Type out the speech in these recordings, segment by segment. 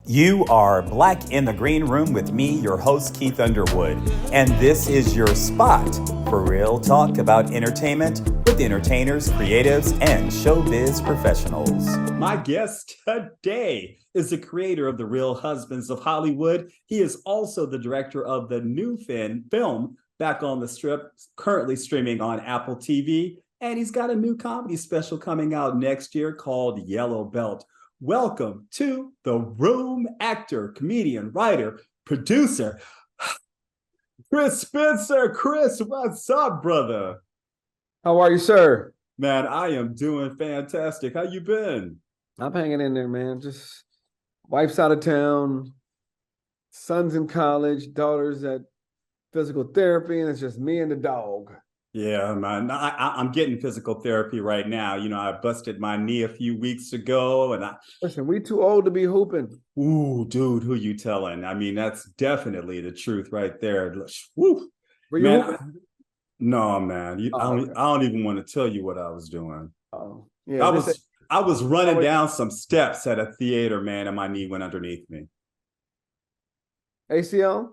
You are Black in the Green Room with me, your host, Keith Underwood, and this is your spot for real talk about entertainment with entertainers, creatives, and showbiz professionals. My guest today is the creator of The Real Husbands of Hollywood. He is also the director of the new film, Back on the Strip, currently streaming on Apple TV, and he's got a new comedy special coming out next year called Yellow Belt. Welcome to the room, actor, comedian, writer, producer, Chris Spencer. Chris, what's up, brother? How are you, sir? Man, I am doing fantastic. How you been? I'm hanging in there, man. Just wife's out of town, son's in college, daughter's at physical therapy, and it's just me and the dog. Yeah, man. I'm getting physical therapy right now. You know, I busted my knee a few weeks ago, and Listen, we too old to be hooping. Ooh, dude, who you telling? I mean, that's definitely the truth right there. Woo. Were you Man, hooping? no, man. Okay. I don't even want to tell you what I was doing. Oh, yeah. I was running down some steps at a theater, man, and my knee went underneath me. ACL?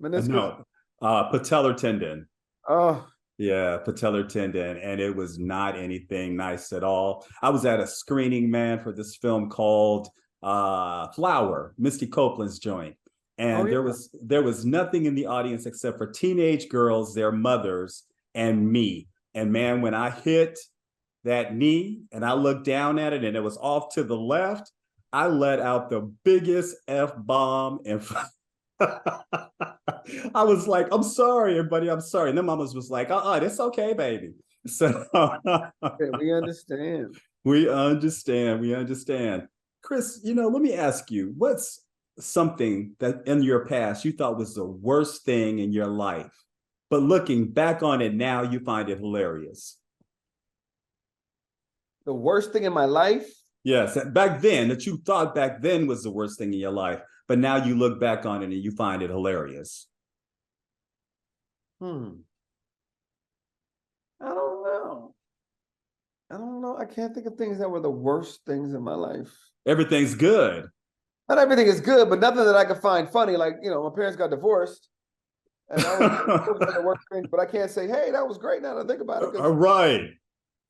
Meniscus? No, patellar tendon. Oh. Yeah, patellar tendon, and it was not anything nice at all. I was at a screening, man, for this film called Flower, Misty Copeland's joint, and there was nothing in the audience except for teenage girls, their mothers, and me. And man, when I hit that knee and I looked down at it and it was off to the left, I let out the biggest F-bomb in front. I was like, I'm sorry, everybody, I'm sorry. And then mamas was like, that's okay, baby. So we understand. We understand. Chris, let me ask you, what's something that in your past you thought was the worst thing in your life, but looking back on it now, you find it hilarious? The worst thing in my life? Yes, back then, that you thought back then was the worst thing in your life, but now you look back on it and you find it hilarious. I don't know. I can't think of things that were the worst things in my life. Everything's good. Not everything is good, but nothing that I could find funny. Like, my parents got divorced. And that was the worst thing. But I can't say, hey, that was great now that I think about it. All right.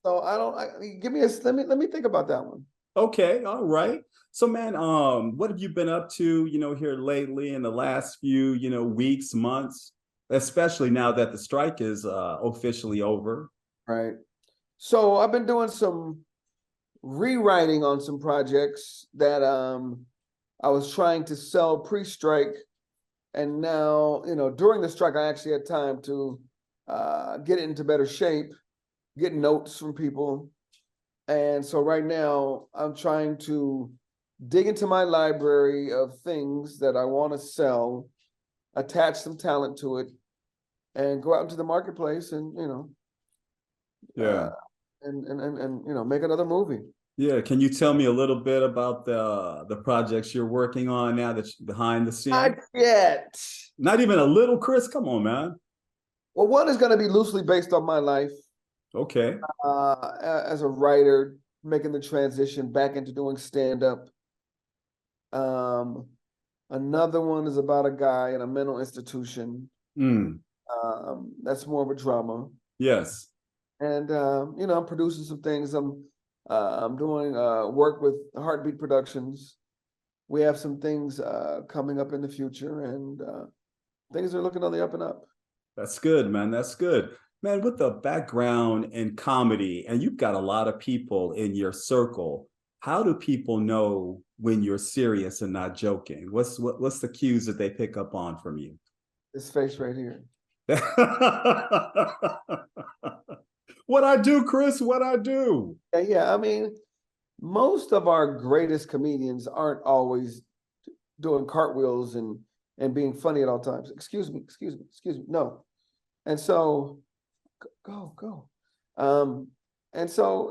So let me think about that one. Okay, all right. So, man, what have you been up to, here lately in the last few, weeks, months, especially now that the strike is officially over? Right. So I've been doing some rewriting on some projects that I was trying to sell pre-strike. And now, during the strike, I actually had time to get it into better shape, get notes from people. And so right now I'm trying to dig into my library of things that I want to sell, attach some talent to it, and go out into the marketplace and, and make another movie. Yeah. Can you tell me a little bit about the projects you're working on now that's behind the scenes? Not yet. Not even a little, Chris? Come on, man. Well, one is going to be loosely based on my life. Okay. As a writer, making the transition back into doing stand-up. Another one is about a guy in a mental institution. That's more of a drama. Yes. And I'm producing some things. I'm doing work with Heartbeat Productions. We have some things coming up in the future, and things are looking on the up and up. That's good, man. That's good. Man, with the background in comedy, and you've got a lot of people in your circle, how do people know when you're serious and not joking? What's the cues that they pick up on from you? This face right here. What I do, Chris, what I do. Yeah, I mean, most of our greatest comedians aren't always doing cartwheels and being funny at all times. Excuse me. No. And so, go. And so,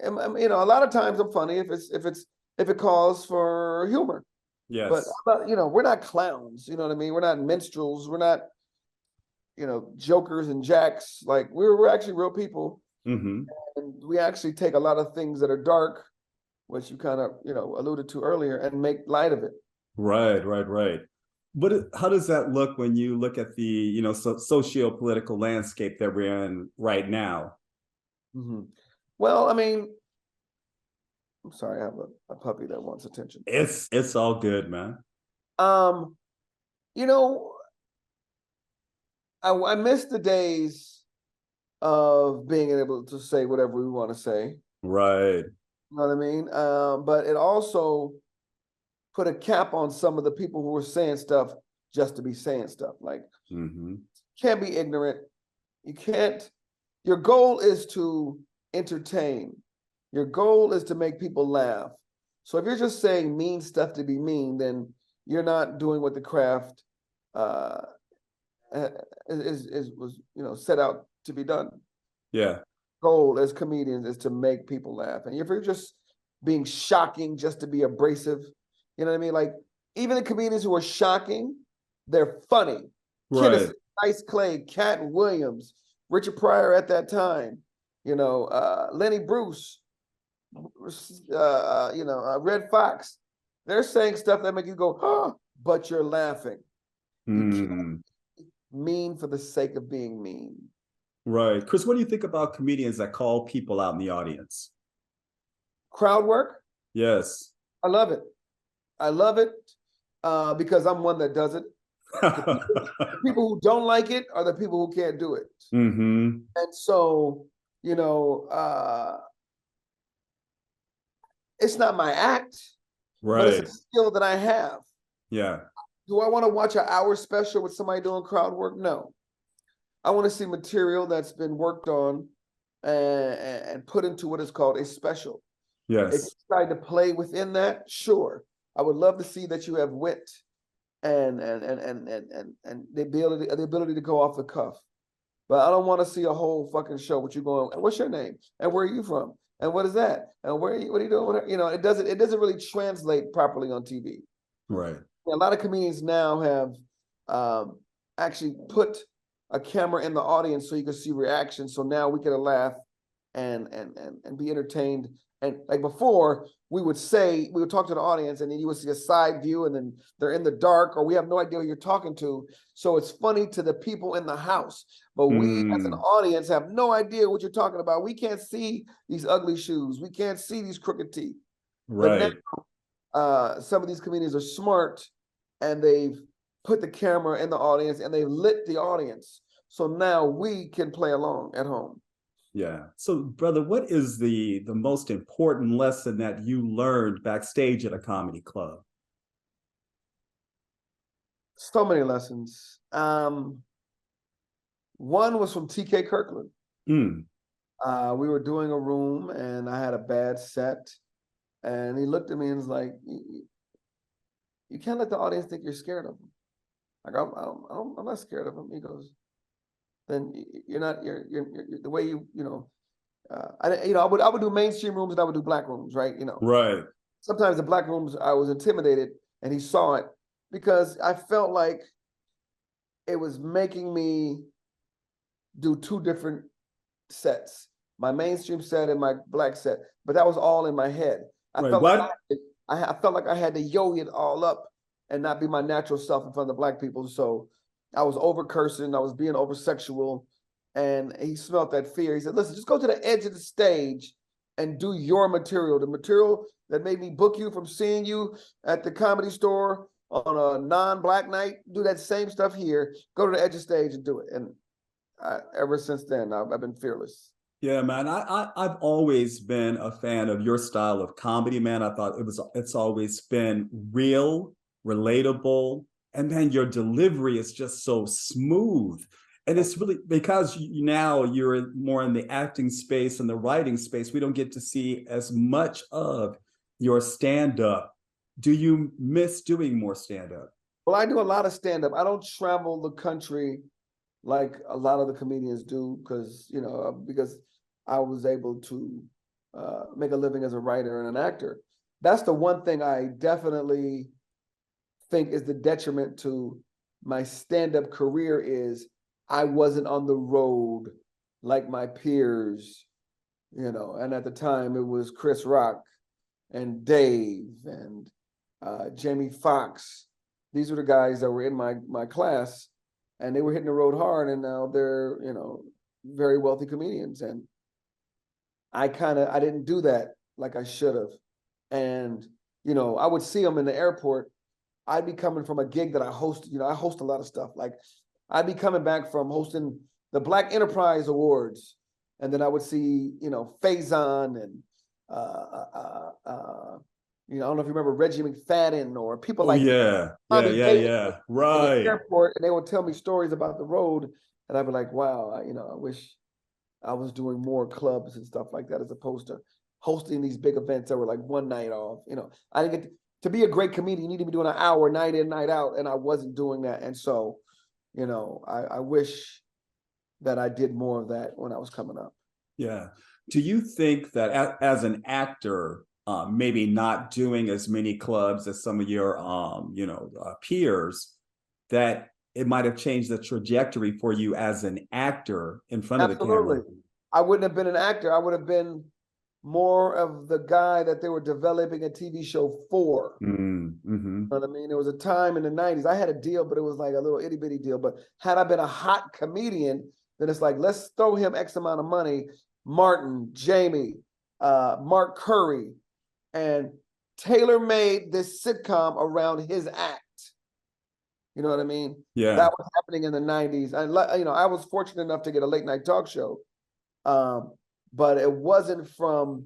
a lot of times I'm funny if it calls for humor. Yes. But we're not clowns. You know what I mean? We're not minstrels. We're not, jokers and jacks. Like we're actually real people. Mm-hmm. And we actually take a lot of things that are dark which you kind of, alluded to earlier, and make light of it. Right. But how does that look when you look at the, socio-political landscape that we're in right now? Mm-hmm. Well, I mean, I'm sorry, I have a puppy that wants attention. It's all good, man. Um, you know, I miss the days of being able to say whatever we want to say. Right. You know what I mean? But it also put a cap on some of the people who were saying stuff just to be saying stuff. Like, can't be ignorant. You can't. Your goal is to entertain. Your goal is to make people laugh. So if you're just saying mean stuff to be mean, then you're not doing what the craft was set out to be done. Yeah. Goal as comedians is to make people laugh. And if you're just being shocking just to be abrasive, you know what I mean? Like, even the comedians who are shocking, they're funny. Right. Kinnison, Ice Clay, Cat Williams, Richard Pryor at that time, Lenny Bruce, Red Fox. They're saying stuff that make you go, oh, but you're laughing. You can't be mean for the sake of being mean. Right. Chris, what do you think about comedians that call people out in the audience? Crowd work? Yes. I love it. Because I'm one that does it. The people who don't like it are the people who can't do it. And so, it's not my act, but it's a skill that I have. Yeah. Do I want to watch an hour special with somebody doing crowd work? No. I want to see material that's been worked on and put into what is called a special. Yes. If you try to play within that, sure. I would love to see that you have wit and the ability to go off the cuff. But I don't want to see a whole fucking show with you going, what's your name? And where are you from? And what is that? And what are you doing? It doesn't really translate properly on TV. Right. A lot of comedians now have actually put a camera in the audience so you can see reaction. So now we get a laugh and be entertained. And like before, we would talk to the audience, and then you would see a side view, and then they're in the dark, or we have no idea who you're talking to. So it's funny to the people in the house, but we as an audience have no idea what you're talking about. We can't see these ugly shoes. We can't see these crooked teeth. Right. But now, some of these comedians are smart, and they've put the camera in the audience, and they've lit the audience. So now we can play along at home. Yeah. So, brother, what is the most important lesson that you learned backstage at a comedy club? So many lessons. One was from TK Kirkland. We were doing a room, and I had a bad set, and he looked at me and was like, "You can't let the audience think you're scared of them." Like, I'm not scared of them. He goes, then you're not. You're the way I would do mainstream rooms and I would do black rooms, right? Right. Sometimes the black rooms I was intimidated, and he saw it because I felt like it was making me do two different sets, my mainstream set and my black set, but that was all in my head. I felt like I had to yo it all up and not be my natural self in front of the black people. So I was over cursing, I was being over sexual, and he smelled that fear. He said, listen, just go to the edge of the stage and do your material, the material that made me book you from seeing you at the Comedy Store on a non-black night. Do that same stuff here, go to the edge of the stage and do it. And ever since then, I've been fearless. Yeah, man. I've always been a fan of your style of comedy, man. I thought it's always been real, relatable, and then your delivery is just so smooth. And it's really because now you're more in the acting space and the writing space. We don't get to see as much of your stand-up. Do you miss doing more stand-up? Well, I do a lot of stand-up. I don't travel the country like a lot of the comedians do because I was able to make a living as a writer and an actor. That's the one thing I definitely think is the detriment to my stand-up career is I wasn't on the road like my peers, and at the time it was Chris Rock and Dave and Jamie Foxx. These were the guys that were in my class, and they were hitting the road hard, and now they're, very wealthy comedians. And I didn't do that like I should have. And, I would see them in the airport. I'd be coming from a gig that I host, I host a lot of stuff. Like I'd be coming back from hosting the Black Enterprise Awards. And then I would see, Faison and, I don't know if you remember Reggie McFadden or people like Tommy Davis in the right. airport, and they would tell me stories about the road. And I'd be like, wow, I wish I was doing more clubs and stuff like that, as opposed to hosting these big events that were like one night off. I didn't get to be a great comedian. You need to be doing an hour night in, night out, and I wasn't doing that. And so, I wish that I did more of that when I was coming up. Yeah. Do you think that as an actor, maybe not doing as many clubs as some of your, peers, that it might have changed the trajectory for you as an actor in front of the camera? I wouldn't have been an actor. I would have been more of the guy that they were developing a TV show for. Mm-hmm. You know what I mean? There was a time in the 90s, I had a deal, but it was like a little itty bitty deal. But had I been a hot comedian, then it's like, let's throw him X amount of money. Martin, Jamie, Mark Curry, and tailor made this sitcom around his act. You know what I mean? Yeah. That was happening in the 90s. And, I was fortunate enough to get a late night talk show. But it wasn't from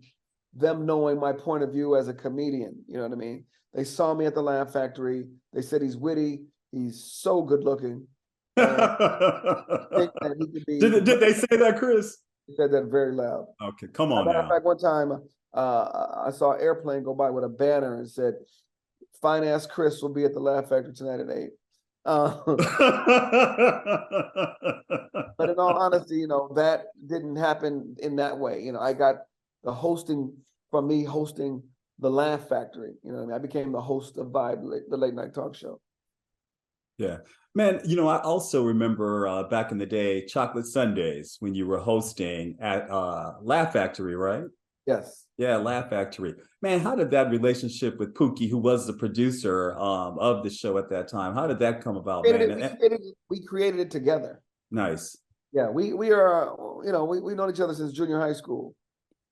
them knowing my point of view as a comedian. You know what I mean? They saw me at the Laugh Factory. They said he's witty. He's so good looking. Think that he could be. Did they say that, Chris? They said that very loud. Okay, come on now. In fact, one time I saw an airplane go by with a banner and said, "Fine ass Chris will be at the Laugh Factory tonight at 8." But in all honesty, that didn't happen in that way. I got the hosting from me hosting the Laugh Factory. I became the host of Vibe, the late night talk show. Yeah, man. I also remember back in the day, Chocolate Sundays, when you were hosting at Laugh Factory, right? Yes. Yeah, Laugh Factory. Man, how did that relationship with Pookie, who was the producer of the show at that time, how did that come about, man? We created it together. Nice. Yeah, we are, we've known each other since junior high school.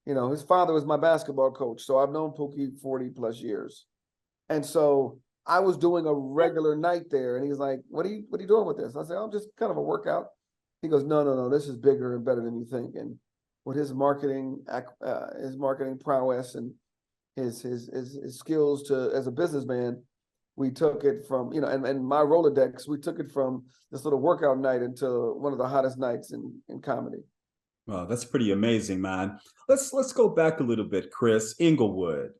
His father was my basketball coach, so I've known Pookie 40 plus years. And so I was doing a regular night there, and he's like, what are you doing with this? I said, I'm just kind of a workout. He goes, no, this is bigger and better than you think. And with his marketing prowess and his skills as a businessman, we took it from, and my Rolodex, we took it from this little workout night into one of the hottest nights in comedy. Wow, that's pretty amazing, man. Let's go back a little bit, Chris. Inglewood,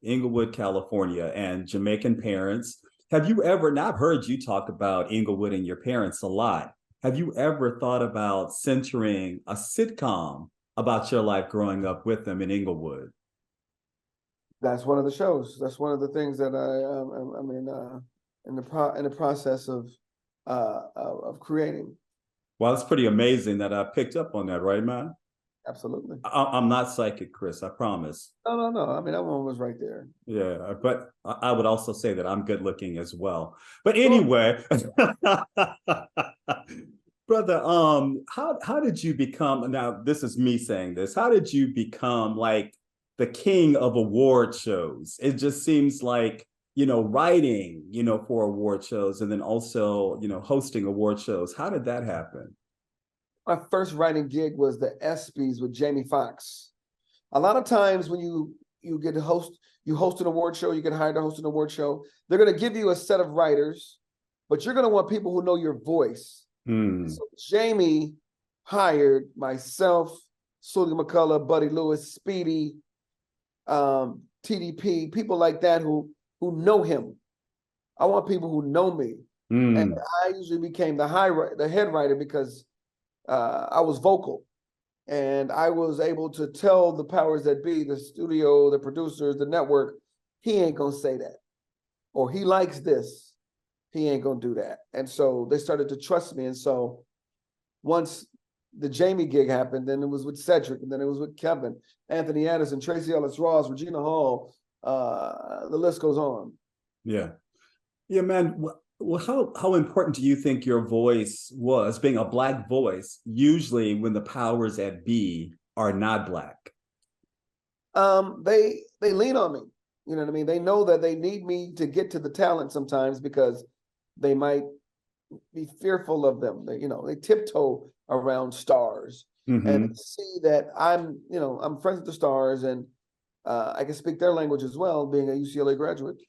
California, and Jamaican parents. Have you ever, now I've heard you talk about Inglewood and your parents a lot. Have you ever thought about centering a sitcom about your life growing up with them in Inglewood? That's one of the shows. That's one of the things that I'm in the process of creating. Well, it's pretty amazing that I picked up on that, right, man? Absolutely. I'm not psychic, Chris, I promise. No. That one was right there. Yeah, but I would also say that I'm good looking as well. But anyway, brother, how did you become, now this is me saying this, how did you become like the king of award shows? It just seems like, writing, for award shows, and then also, hosting award shows. How did that happen? My first writing gig was the ESPYs with Jamie Foxx. A lot of times when you get to host an award show, you get hired to host an award show, they're going to give you a set of writers, but you're going to want people who know your voice. So Jamie hired myself, Sully McCullough, Buddy Lewis, Speedy, TDP, people like that who know him. I want people who know me. And I usually became the head writer because I was vocal, and I was able to tell the powers that be, the studio, the producers, the network, he ain't gonna say that, or he likes this, he ain't gonna do that. And so they started to trust me. And so once the Jamie gig happened, then it was with Cedric, and then it was with Kevin, Anthony Anderson, Tracy Ellis Ross, Regina Hall, The list goes on. Yeah. Yeah, man. Well, how important do you think your voice was, being a Black voice, usually when the powers at be are not Black? They lean on me. You know what I mean? They know that they need me to get to the talent sometimes because they might be fearful of them. They tiptoe around stars and see that I'm friends with the stars and I can speak their language as well, being a UCLA graduate.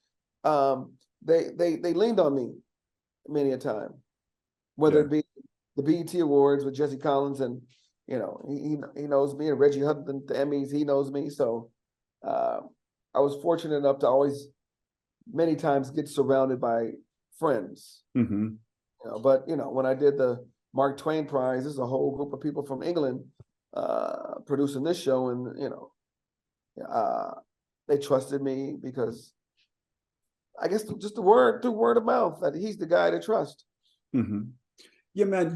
They leaned on me many a time, whether it be the BET Awards with Jesse Collins, and he knows me, and Reggie Hudson, the Emmys, he knows me. So I was fortunate enough to always, many times, get surrounded by friends. But when I did the Mark Twain Prize, this is a whole group of people from England producing this show, and they trusted me because I guess just through word of mouth, that he's the guy to trust. Yeah, man,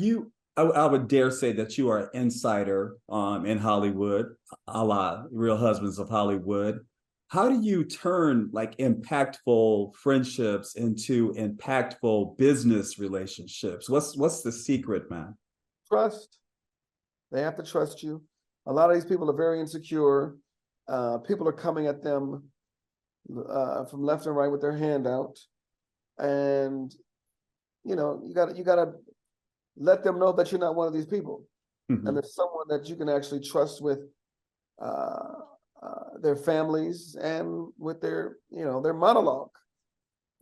I would dare say that you are an insider in Hollywood, a la Real Husbands of Hollywood. How do you turn like impactful friendships into impactful business relationships? What's the secret, man? Trust. They have to trust you. A lot of these people are very insecure. People are coming at them from left and right with their hand out, and you gotta let them know that you're not one of these people, and there's someone that you can actually trust with their families and with their their monologue.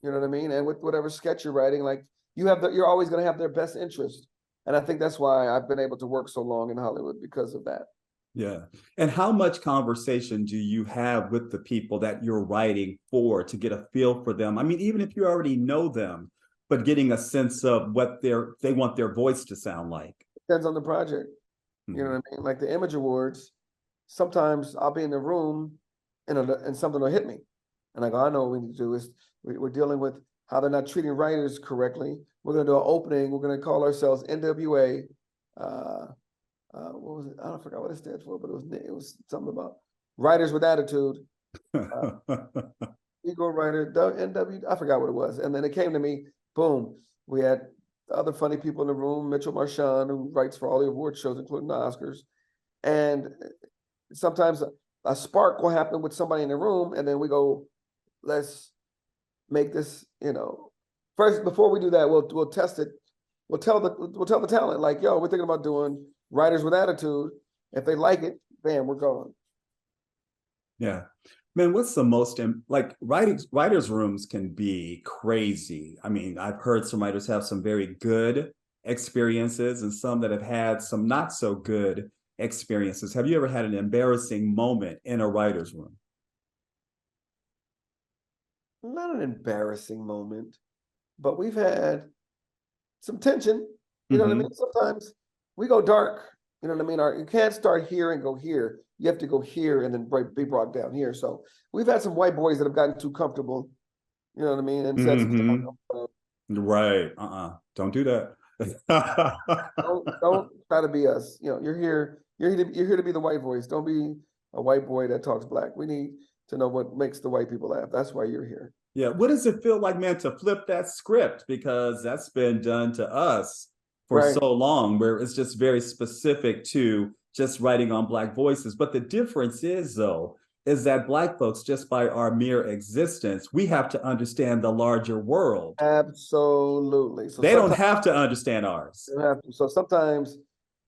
You know what I mean? And with whatever sketch you're writing, like you're always going to have their best interest, and I think that's why I've been able to work so long in Hollywood, because of that. Yeah. And how much conversation do you have with the people that you're writing for to get a feel for them? I mean, even if you already know them, but getting a sense of what they want their voice to sound like. Depends on the project. You know what I mean? Like the Image Awards, sometimes I'll be in the room and something will hit me. And I go, I know what we need to do is we're dealing with how they're not treating writers correctly. We're going to do an opening. We're going to call ourselves NWA. What was it? I don't forget what it stands for, but it was something about writers with attitude. Ego writer, NW, I forgot what it was. And then it came to me, boom. We had other funny people in the room, Mitchell Marchand, who writes for all the award shows, including the Oscars. And sometimes a spark will happen with somebody in the room, and then we go, let's make this, first, before we do that, we'll test it. We'll tell the talent, like, yo, we're thinking about doing writers with attitude. If they like it, bam, we're going. Yeah. Man, what's the most, like, writers' rooms can be crazy. I mean, I've heard some writers have some very good experiences and some that have had some not so good experiences. Have you ever had an embarrassing moment in a writer's room? Not an embarrassing moment, but we've had some tension. You know what I mean? Sometimes we go dark. You know what I mean? You can't start here and go here. You have to go here and then be brought down here. So we've had some white boys that have gotten too comfortable. You know what I mean? And said some stuff. Right. Don't do that. don't try to be us. You're here. You're here to be the white voice. Don't be a white boy that talks Black. We need to know what makes the white people laugh. That's why you're here. Yeah. What does it feel like, man, to flip that script? Because that's been done to us for so long, where it's just very specific to just writing on Black voices. But the difference is, though, is that Black folks, just by our mere existence, we have to understand the larger world. Absolutely. So they don't have to understand ours. They have to. So sometimes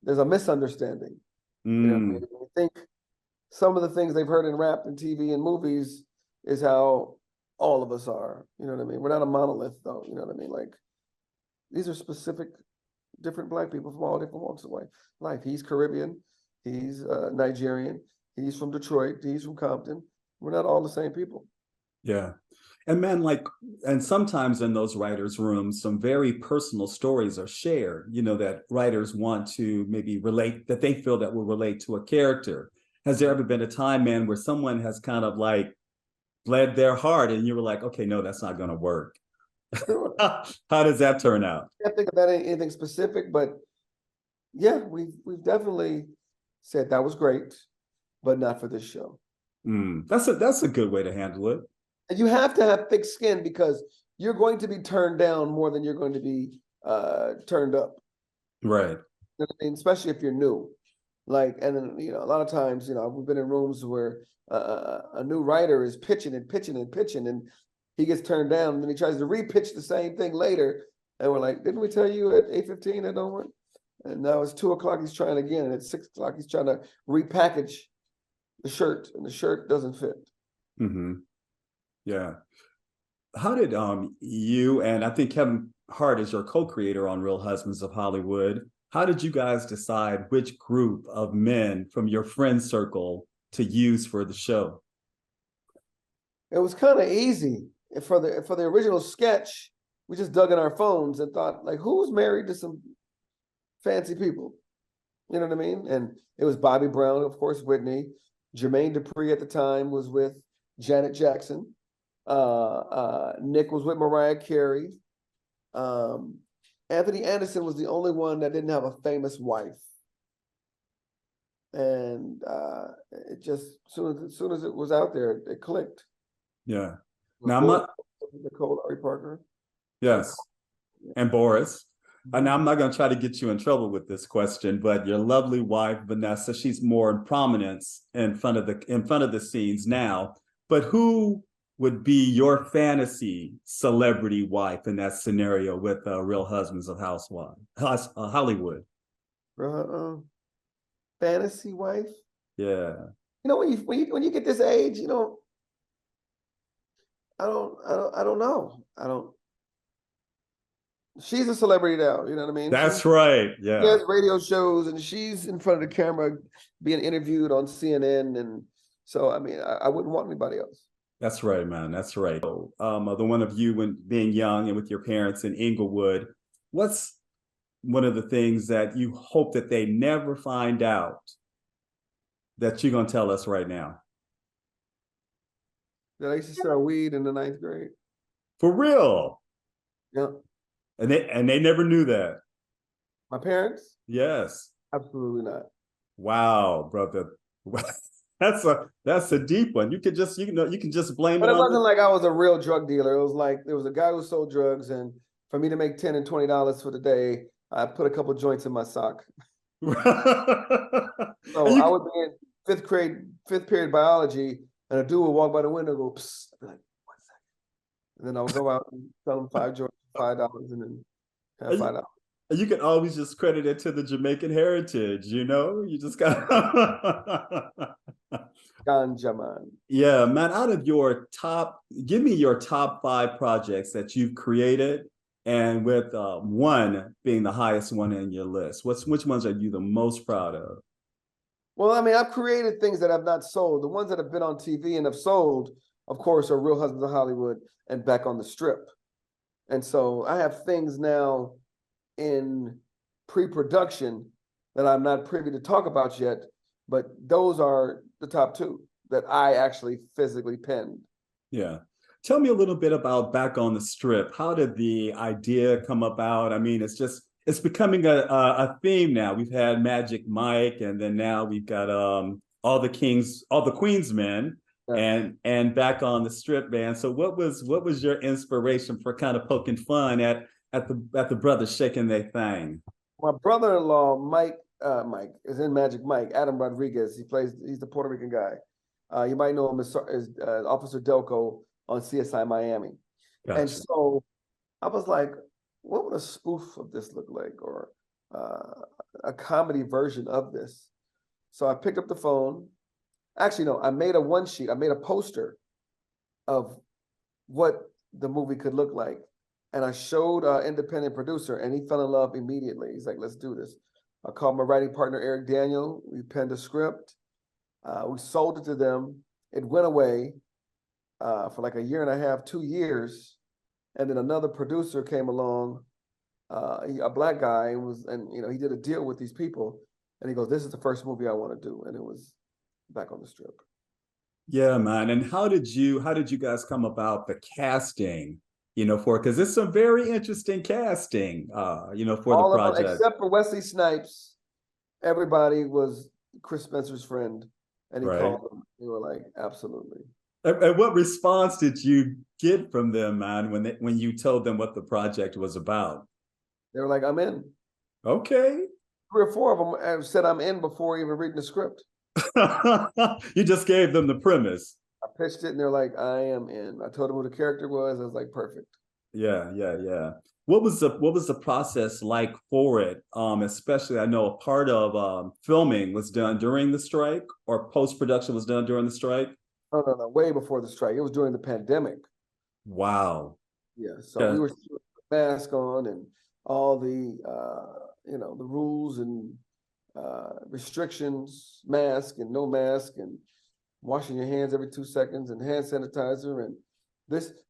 there's a misunderstanding. I think some of the things they've heard in rap and TV and movies is how all of us are. You know what I mean? We're not a monolith, though. You know what I mean? Like, these are specific, different Black people from all different walks of life. He's Caribbean. He's Nigerian. He's from Detroit. He's from Compton. We're not all the same people. Yeah. And man, and sometimes in those writers' rooms, some very personal stories are shared, that writers want to maybe relate, that they feel that will relate to a character. Has there ever been a time, man, where someone has kind of like bled their heart and you were like, okay, no, that's not going to work? Sure. How does that turn out? I can't think of that anything specific, but yeah, we've definitely said that was great, but not for this show. That's a good way to handle it. And you have to have thick skin because you're going to be turned down more than you're going to be turned up. Right. You know what I mean? Especially if you're new. Like, and then, you know, a lot of times, you know, we've been in rooms where a new writer is pitching and pitching and pitching, and he gets turned down, and then he tries to repitch the same thing later. And we're like, didn't we tell you at 8:15 that don't work? And now it's 2:00, he's trying again. And at 6:00, he's trying to repackage the shirt, and the shirt doesn't fit. Mm-hmm. Yeah. How did you, and I think Kevin Hart is your co-creator on Real Husbands of Hollywood, how did you guys decide which group of men from your friend circle to use for the show? It was kind of easy. For the original sketch, we just dug in our phones and thought, like, who's married to some fancy people? You know what I mean? And it was Bobby Brown, of course, Whitney. Jermaine Dupri at the time was with Janet Jackson. Nick was with Mariah Carey. Anthony Anderson was the only one that didn't have a famous wife. And it just, as soon as it was out there, it clicked. Yeah. Now I'm not Nicole Ari Parker. Yes. And Boris. And now I'm not going to try to get you in trouble with this question, but your lovely wife, Vanessa, she's more in prominence in front of the scenes now. But who would be your fantasy celebrity wife in that scenario with Real Husbands of Hollywood? Fantasy wife? Yeah. You know, when you get this age, you know, I don't know. She's a celebrity now, you know what I mean? That's right. Yeah. She has radio shows and she's in front of the camera being interviewed on CNN. And so, I mean, I wouldn't want anybody else. That's right, man. That's right. The one of you when being young and with your parents in Inglewood, what's one of the things that you hope that they never find out that you're going to tell us right now? That I used to sell weed in the 9th grade. For real? Yeah. And they never knew that. My parents? Yes. Absolutely not. Wow, brother. That's a deep one. You can just blame it. But it wasn't like I was a real drug dealer. It was like there was a guy who sold drugs, and for me to make $10 and $20 for the day, I put a couple joints in my sock. So I would be in fifth period biology, and a dude would walk by the window and go, psst. I'd be like, 1 second. And then I would go out and sell him 5 joints, $5, and then have $5. And you can always just credit it to the Jamaican heritage, you know? You just got Ganja man. Yeah, man, out of your give me your top 5 projects that you've created, and with one being the highest one in your list. Which ones are you the most proud of? Well, I mean, I've created things that have not sold. The ones that have been on TV and have sold, of course, are Real Husbands of Hollywood and Back on the Strip. And so I have things now in pre-production that I'm not privy to talk about yet, but those are the top 2 that I actually physically penned. Yeah. Tell me a little bit about Back on the Strip. How did the idea come about? I mean, it's becoming a theme now. We've had Magic Mike, and then now we've got all the Queens men, yeah, and Back on the Strip, man. So what was your inspiration for kind of poking fun at the brothers shaking their thing? My brother-in-law, Mike is in Magic Mike, Adam Rodriguez. He's the Puerto Rican guy. You might know him as Officer Delco on CSI Miami. Gotcha. And so I was like, what would a spoof of this look like, or a comedy version of this? So I picked up the phone. Actually, no, I made a one-sheet. I made a poster of what the movie could look like. And I showed an independent producer, and he fell in love immediately. He's like, let's do this. I called my writing partner, Eric Daniel. We penned a script. We sold it to them. It went away for like 1.5 years, 2 years. And then another producer came along, a black guy, and he did a deal with these people. And he goes, this is the first movie I want to do. And it was Back on the Strip. Yeah, man. And how did you guys come about the casting, because it's some very interesting casting, for all the project. Except for Wesley Snipes, everybody was Chris Spencer's friend. And he called them. They were like, absolutely. And what response did you get from them, man, when you told them what the project was about? They were like, I'm in. Okay. 3 or 4 of them have said I'm in before even reading the script. You just gave them the premise. I pitched it and they're like, I am in. I told them who the character was. I was like, perfect. Yeah, yeah, yeah. What was the process like for it? Especially I know a part of filming was done during the strike or post-production was done during the strike. No, no, no, way before the strike. It was during the pandemic. Wow. Yeah, so we Yeah. were still with mask on and all the the rules and restrictions, mask and no mask and washing your hands every 2 seconds and hand sanitizer and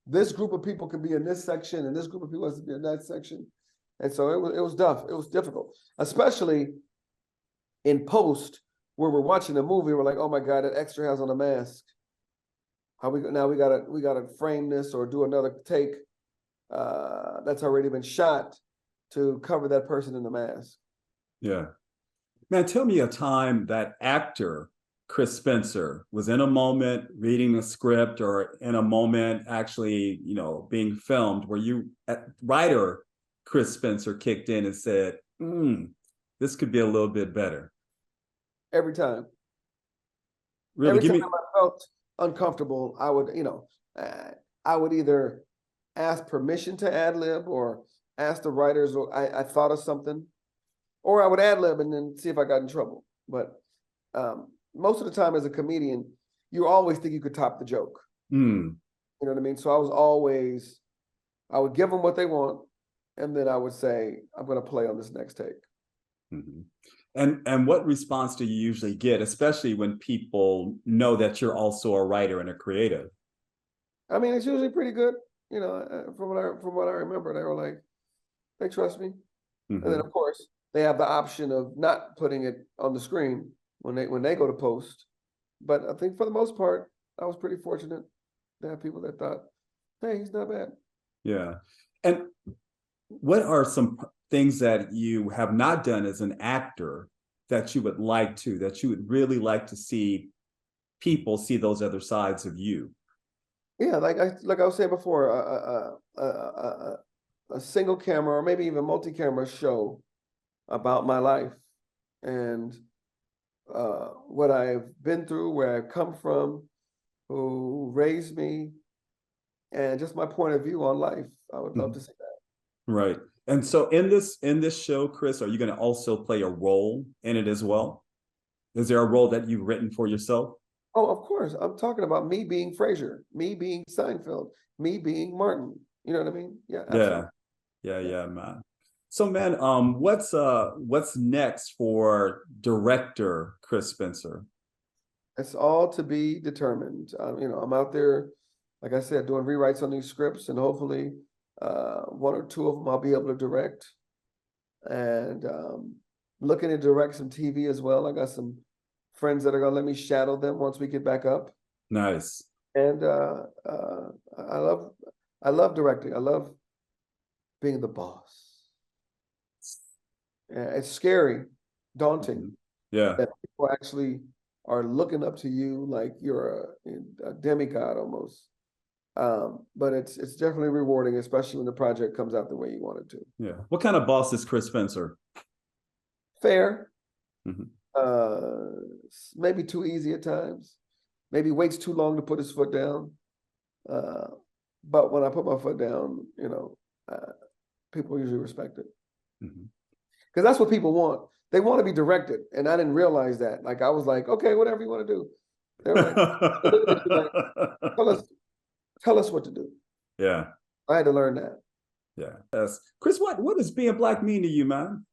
this group of people can be in this section and this group of people has to be in that section. And so it was tough. It was difficult, especially in post where we're watching the movie. We're like, oh my God, that extra has on a mask. How we gotta frame this or do another take that's already been shot to cover that person in the mask. Yeah. Man, tell me a time that actor Chris Spencer was in a moment reading a script or in a moment actually, being filmed where writer Chris Spencer kicked in and said, this could be a little bit better. Every time. Really, Every give time me. I felt uncomfortable, I would either ask permission to ad lib or ask the writers, or I thought of something, or I would ad lib and then see if I got in trouble. But most of the time as a comedian, you always think you could top the joke. Mm. You know what I mean? So I would give them what they want, and then I would say, I'm going to play on this next take. Mm-hmm. And what response do you usually get, especially when people know that you're also a writer and a creative? I mean, it's usually pretty good. From what I remember, they were like, they trust me. Mm-hmm. And then of course they have the option of not putting it on the screen when they go to post. But I think for the most part, I was pretty fortunate to have people that thought, hey, he's not bad. Yeah. And what are some things that you have not done as an actor that you would really like to see people see those other sides of you? Yeah, like I was saying before, a single camera or maybe even multi-camera show about my life and what I've been through, where I've come from, who raised me, and just my point of view on life. I would love to see that. Right. And so in this show, Chris, are you going to also play a role in it as well? Is there a role that you've written for yourself? Oh, of course. I'm talking about me being Frasier, me being Seinfeld, me being Martin. You know what I mean? Yeah, absolutely. Yeah, man. So, man, what's next for director Chris Spencer? It's all to be determined. I'm out there, like I said, doing rewrites on these scripts, and hopefully, 1 or 2 of them I'll be able to direct. And looking to direct some TV as well. I got some friends that are gonna let me shadow them once we get back up. Nice. And I love directing. I love being the boss. It's scary, daunting. Yeah. That people actually are looking up to you like you're a demigod almost. But it's definitely rewarding, especially when the project comes out the way you want it to. Yeah. What kind of boss is Chris Spencer? Fair. Mm-hmm. Maybe too easy at times. Maybe waits too long to put his foot down. But when I put my foot down, people usually respect it. Mm-hmm. Because that's what people want. They want to be directed. And I didn't realize that. Like, I was like, okay, whatever you want to do. They're like, tell us what to do. Yeah. I had to learn that. Yeah. Yes. Chris, what does being Black mean to you, man?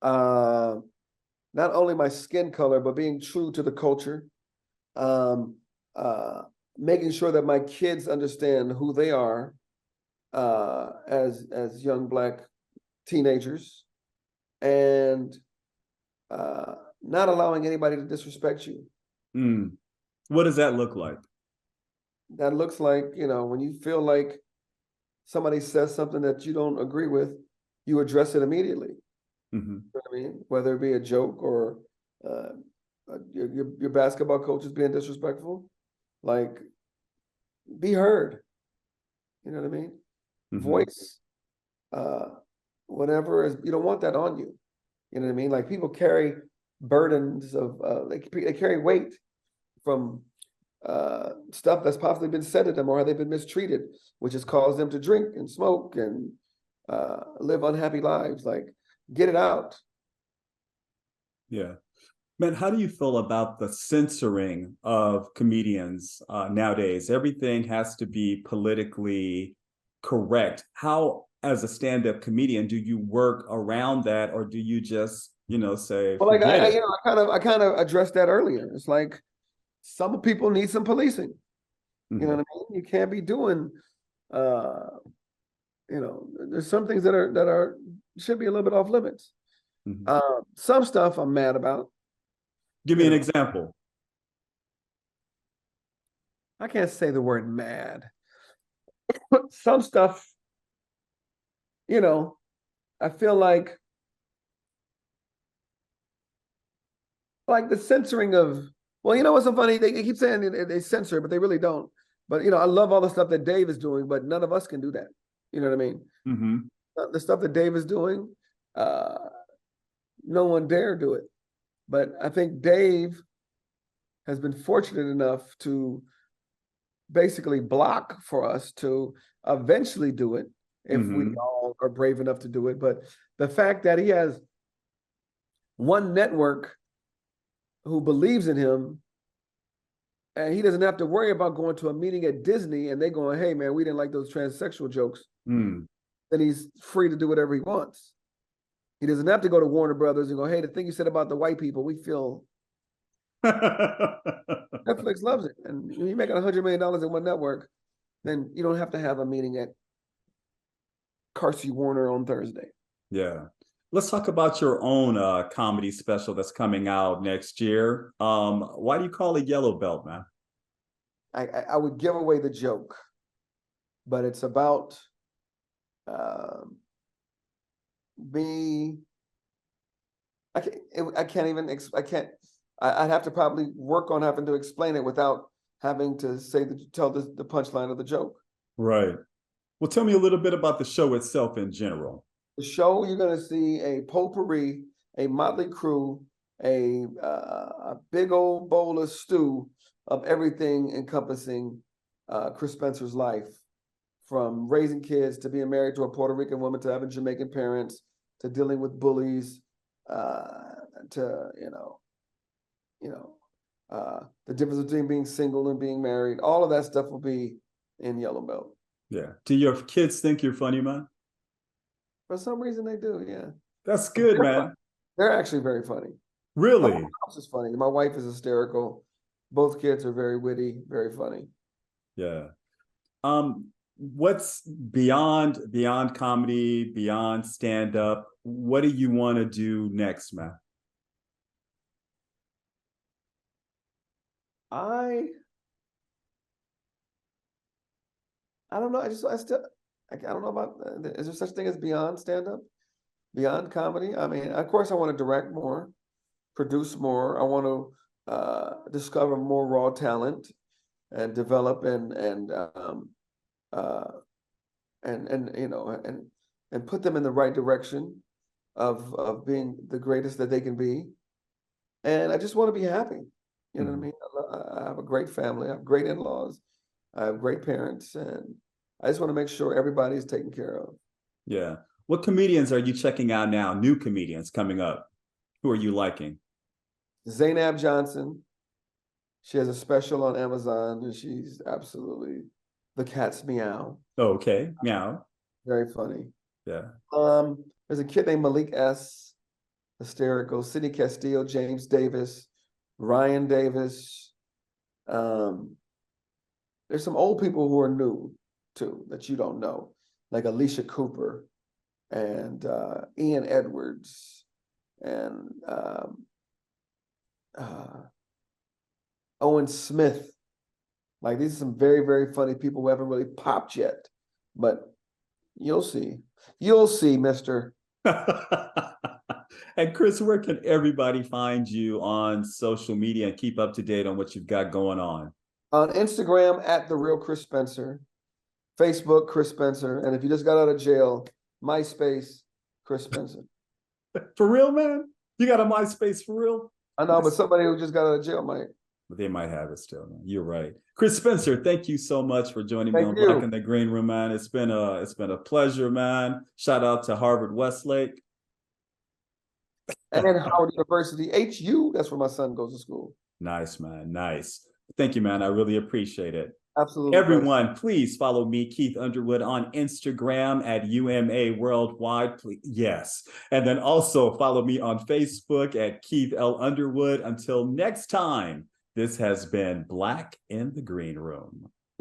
Not only my skin color, but being true to the culture. Making sure that my kids understand who they are as young Black teenagers, and not allowing anybody to disrespect you. What does that look like? That looks like, when you feel like somebody says something that you don't agree with, you address it immediately. Mm-hmm. You know what I mean? Whether it be a joke or your basketball coach is being disrespectful, like, be heard. You know what I mean? Mm-hmm. Voice, whatever is, you don't want that on you. You know what I mean? Like, people carry burdens of, they carry weight from stuff that's possibly been said to them, or they've been mistreated, which has caused them to drink and smoke and live unhappy lives. Like, get it out. Yeah. Man, how do you feel about the censoring of comedians nowadays? Everything has to be politically correct. How, as a stand-up comedian, do you work around that, or do you just, say, Well, like, forget it? I kind of addressed that earlier. It's like, some people need some policing. You know what I mean? You can't be doing, there's some things that should be a little bit off limits. Some stuff I'm mad about. Give me an example. I can't say the word mad. Some stuff, I feel like the censoring of, well, you know what's so funny? They keep saying they censor, but they really don't. But, I love all the stuff that Dave is doing, but none of us can do that. You know what I mean? The stuff that Dave is doing, no one dare do it. But I think Dave has been fortunate enough to basically block for us to eventually do it if we all are brave enough to do it. But the fact that he has one network who believes in him, and he doesn't have to worry about going to a meeting at Disney and they going, hey, man, we didn't like those transsexual jokes. Then he's free to do whatever he wants. He doesn't have to go to Warner Brothers and go, hey, the thing you said about the white people, we feel Netflix loves it. And when you're making $100 million in one network, then you don't have to have a meeting at Carsey Warner on Thursday. Yeah. Let's talk about your own comedy special that's coming out next year. Why do you call it Yellow Belt, man? I would give away the joke, but it's about me. I'd have to probably work on having to explain it without having to tell the punchline of the joke. Right. Well, tell me a little bit about the show itself in general. The show, you're going to see a potpourri, a motley crew, a big old bowl of stew of everything encompassing Chris Spencer's life, from raising kids to being married to a Puerto Rican woman to having Jamaican parents to dealing with bullies to the difference between being single and being married. All of that stuff will be in Yellow Belt. Yeah. Do your kids think you're funny, man? For some reason they do, yeah. That's good, man. They're actually very funny. Really? My house is funny. My wife is hysterical. Both kids are very witty, very funny. Yeah. What's beyond comedy, beyond stand-up? What do you want to do next, man? I don't know. I don't know about, is there such thing as beyond stand-up? Beyond comedy? I mean, of course I want to direct more, produce more. I want to discover more raw talent and develop and put them in the right direction of being the greatest that they can be. And I just want to be happy. You know what I mean? I have a great family. I have great in-laws. I have great parents, and I just want to make sure everybody's taken care of. Yeah. What comedians are you checking out now? New comedians coming up. Who are you liking? Zainab Johnson. She has a special on Amazon, and she's absolutely the cat's meow. Oh, okay. Meow. Very funny. Yeah. There's a kid named Malik S. Hysterical. Sidney Castillo, James Davis, Ryan Davis. There's some old people who are new too that you don't know, like Alicia Cooper and Ian Edwards and Owen Smith. Like, these are some very, very funny people who haven't really popped yet, but you'll see, mister. And Chris, where can everybody find you on social media and keep up to date on what you've got going on? On Instagram at The Real Chris Spencer, Facebook, Chris Spencer. And if you just got out of jail, MySpace, Chris Spencer. For real, man? You got a MySpace for real? I know, but somebody who just got out of jail might. But they might have it still, man. You're right. Chris Spencer, thank you so much for joining me on Thank you. Black in the Green Room, man. It's been a pleasure, man. Shout out to Harvard Westlake. And then Howard University, HU, that's where my son goes to school. Nice, man. Nice. Thank you, man. I really appreciate it. Absolutely. Everyone, please follow me, Keith Underwood, on Instagram at UMA Worldwide. Please. Yes. And then also follow me on Facebook at Keith L. Underwood. Until next time, this has been Black in the Green Room.